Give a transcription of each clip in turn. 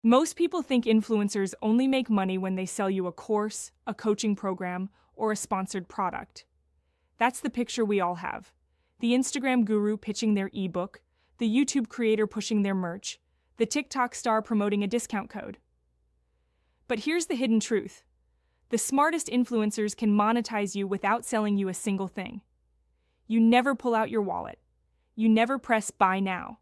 Most people think influencers only make money when they sell you a course, a coaching program, or a sponsored product. That's the picture we all have. The Instagram guru pitching their ebook, the YouTube creator pushing their merch, the TikTok star promoting a discount code. But here's the hidden truth. The smartest influencers can monetize you without selling you a single thing. You never pull out your wallet. You never press buy now.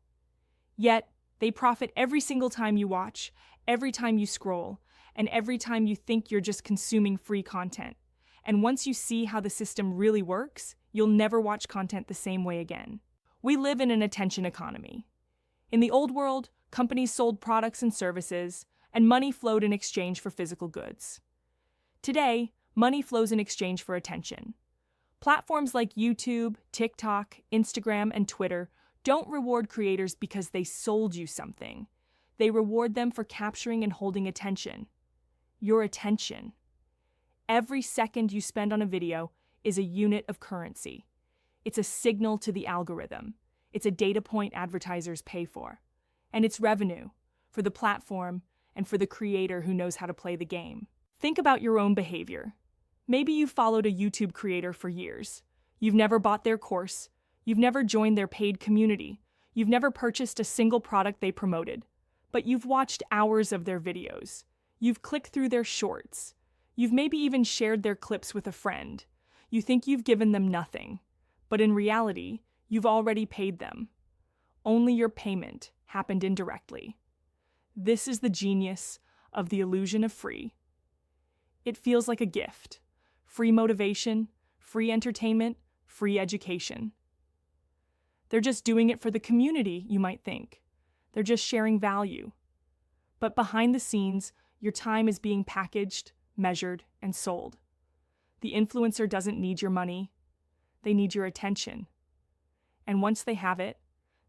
Yet, they profit every single time you watch, every time you scroll, and every time you think you're just consuming free content. And once you see how the system really works, you'll never watch content the same way again. We live in an attention economy. In the old world, companies sold products and services, and money flowed in exchange for physical goods. Today, money flows in exchange for attention. Platforms like YouTube, TikTok, Instagram, and Twitter don't reward creators because they sold you something. They reward them for capturing and holding attention. Your attention. Every second you spend on a video is a unit of currency. It's a signal to the algorithm. It's a data point advertisers pay for. And it's revenue for the platform and for the creator who knows how to play the game. Think about your own behavior. Maybe you've followed a YouTube creator for years. You've never bought their course. You've never joined their paid community. You've never purchased a single product they promoted. But you've watched hours of their videos. You've clicked through their shorts. You've maybe even shared their clips with a friend. You think you've given them nothing. But in reality, you've already paid them. Only your payment happened indirectly. This is the genius of the illusion of free. It feels like a gift. Free motivation, free entertainment, free education. They're just doing it for the community, you might think. They're just sharing value. But behind the scenes, your time is being packaged, measured, and sold. The influencer doesn't need your money. They need your attention. And once they have it,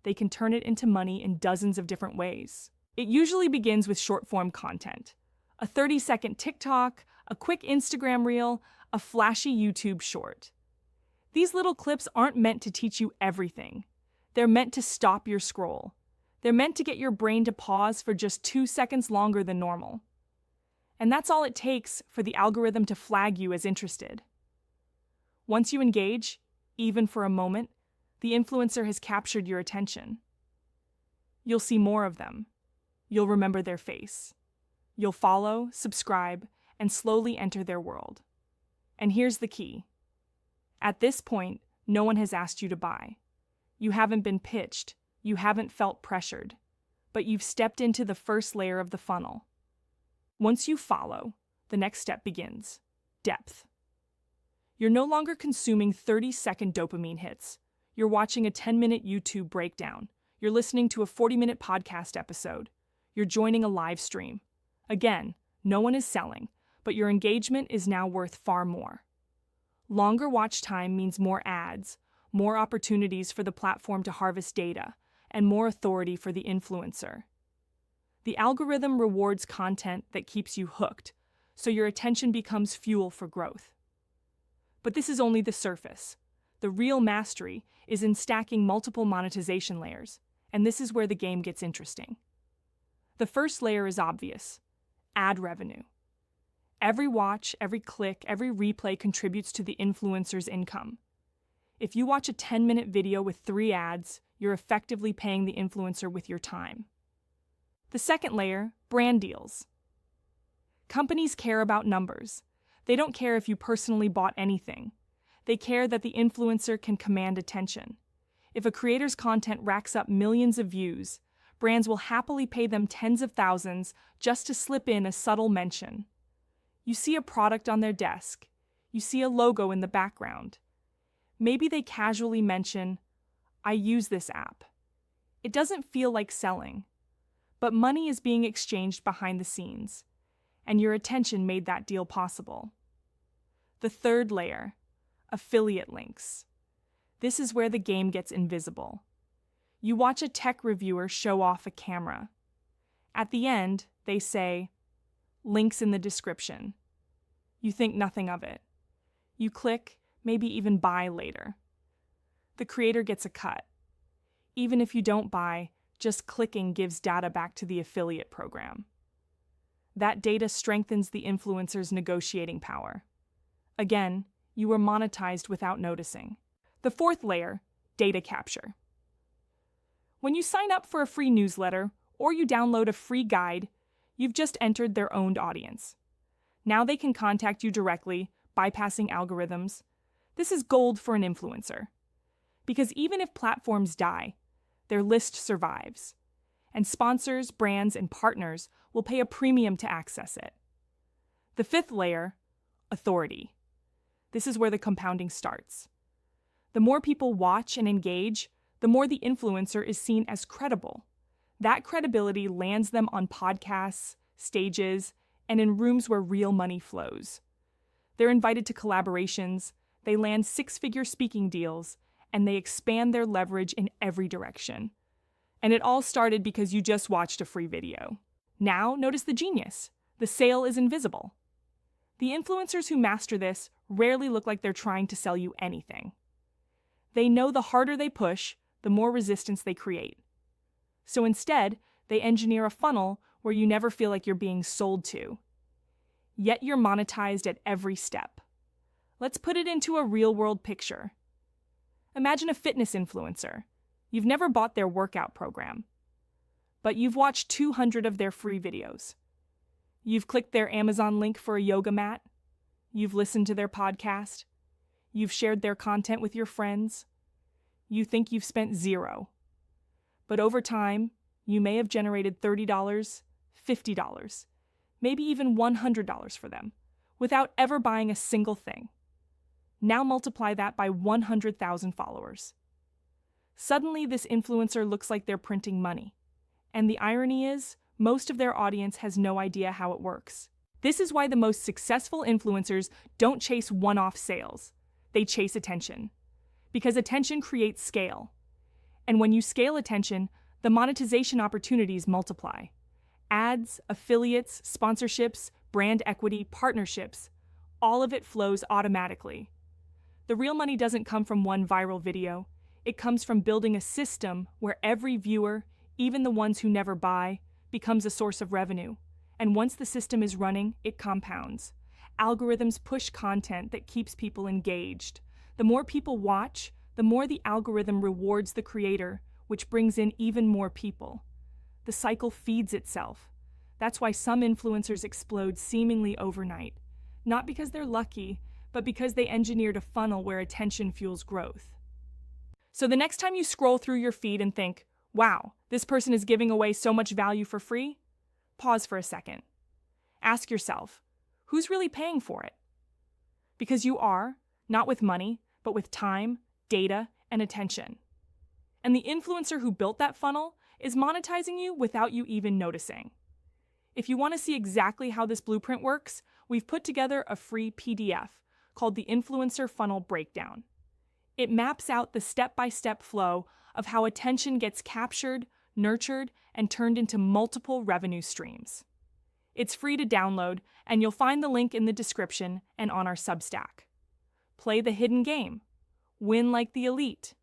they can turn it into money in dozens of different ways. It usually begins with short-form content. A 30-second TikTok, a quick Instagram reel, a flashy YouTube short. These little clips aren't meant to teach you everything. They're meant to stop your scroll. They're meant to get your brain to pause for just 2 seconds longer than normal. And that's all it takes for the algorithm to flag you as interested. Once you engage, even for a moment, the influencer has captured your attention. You'll see more of them. You'll remember their face. You'll follow, subscribe, and slowly enter their world. And here's the key. At this point, no one has asked you to buy. You haven't been pitched. You haven't felt pressured. But you've stepped into the first layer of the funnel. Once you follow, the next step begins. Depth. You're no longer consuming 30-second dopamine hits. You're watching a 10-minute YouTube breakdown. You're listening to a 40-minute podcast episode. You're joining a live stream. Again, no one is selling, but your engagement is now worth far more. Longer watch time means more ads, more opportunities for the platform to harvest data, and more authority for the influencer. The algorithm rewards content that keeps you hooked, so your attention becomes fuel for growth. But this is only the surface. The real mastery is in stacking multiple monetization layers, and this is where the game gets interesting. The first layer is obvious: ad revenue. Every watch, every click, every replay contributes to the influencer's income. If you watch a 10-minute video with 3 ads, you're effectively paying the influencer with your time. The second layer, brand deals. Companies care about numbers. They don't care if you personally bought anything. They care that the influencer can command attention. If a creator's content racks up millions of views, brands will happily pay them tens of thousands just to slip in a subtle mention. You see a product on their desk. You see a logo in the background. Maybe they casually mention, "I use this app." It doesn't feel like selling, but money is being exchanged behind the scenes, and your attention made that deal possible. The third layer, affiliate links. This is where the game gets invisible. You watch a tech reviewer show off a camera. At the end, they say, "Links in the description." You think nothing of it. You click, maybe even buy later. The creator gets a cut. Even if you don't buy, just clicking gives data back to the affiliate program. That data strengthens the influencer's negotiating power. Again, you were monetized without noticing. The fourth layer, data capture. When you sign up for a free newsletter or you download a free guide, you've just entered their owned audience. Now they can contact you directly, bypassing algorithms. This is gold for an influencer. Because even if platforms die, their list survives. And sponsors, brands, and partners will pay a premium to access it. The fifth layer, authority. This is where the compounding starts. The more people watch and engage, the more the influencer is seen as credible. That credibility lands them on podcasts, stages, and in rooms where real money flows. They're invited to collaborations, they land six-figure speaking deals, and they expand their leverage in every direction. And it all started because you just watched a free video. Now, notice the genius. The sale is invisible. The influencers who master this rarely look like they're trying to sell you anything. They know the harder they push, the more resistance they create. So instead, they engineer a funnel where you never feel like you're being sold to. Yet you're monetized at every step. Let's put it into a real-world picture. Imagine a fitness influencer. You've never bought their workout program, but you've watched 200 of their free videos. You've clicked their Amazon link for a yoga mat. You've listened to their podcast. You've shared their content with your friends. You think you've spent zero. But over time, you may have generated $30, $50, maybe even $100 for them, without ever buying a single thing. Now multiply that by 100,000 followers. Suddenly, this influencer looks like they're printing money. And the irony is, most of their audience has no idea how it works. This is why the most successful influencers don't chase one-off sales. They chase attention. Because attention creates scale. And when you scale attention, the monetization opportunities multiply. Ads, affiliates, sponsorships, brand equity, partnerships, all of it flows automatically. The real money doesn't come from one viral video. It comes from building a system where every viewer, even the ones who never buy, becomes a source of revenue. And once the system is running, it compounds. Algorithms push content that keeps people engaged. The more people watch, the more the algorithm rewards the creator, which brings in even more people. The cycle feeds itself. That's why some influencers explode seemingly overnight. Not because they're lucky, but because they engineered a funnel where attention fuels growth. So the next time you scroll through your feed and think, wow, this person is giving away so much value for free, pause for a second. Ask yourself, who's really paying for it? Because you are, not with money, but with time, data, and attention. And the influencer who built that funnel is monetizing you without you even noticing. If you want to see exactly how this blueprint works, we've put together a free PDF called the Influencer Funnel Breakdown. It maps out the step-by-step flow of how attention gets captured, nurtured, and turned into multiple revenue streams. It's free to download, and you'll find the link in the description and on our Substack. Play the hidden game. Win like the elite.